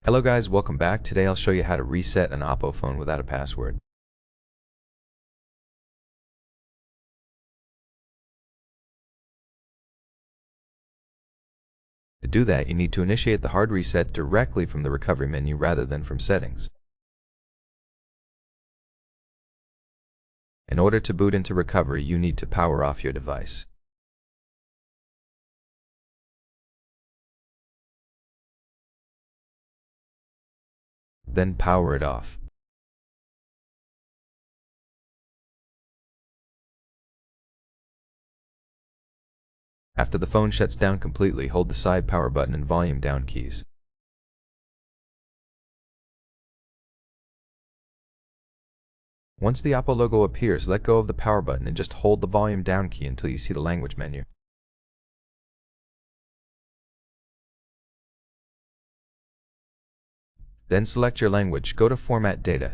Hello guys, welcome back. Today I'll show you how to reset an Oppo phone without a password. To do that, you need to initiate the hard reset directly from the recovery menu rather than from settings. In order to boot into recovery, you need to power off your device. Then power it off. After the phone shuts down completely, hold the side power button and volume down keys. Once the Oppo logo appears, let go of the power button and just hold the volume down key until you see the language menu. Then select your language, go to Format Data.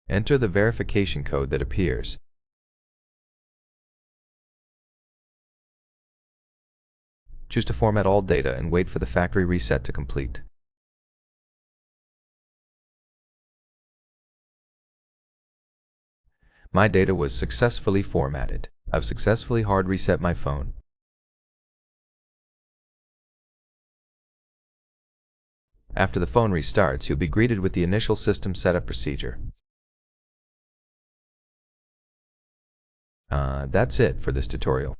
Enter the verification code that appears. Choose to format all data and wait for the factory reset to complete. My data was successfully formatted. I've successfully hard reset my phone. After the phone restarts, you'll be greeted with the initial system setup procedure. That's it for this tutorial.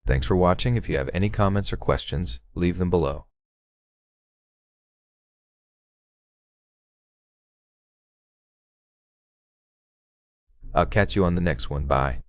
Thanks for watching. If you have any comments or questions, leave them below. I'll catch you on the next one. Bye.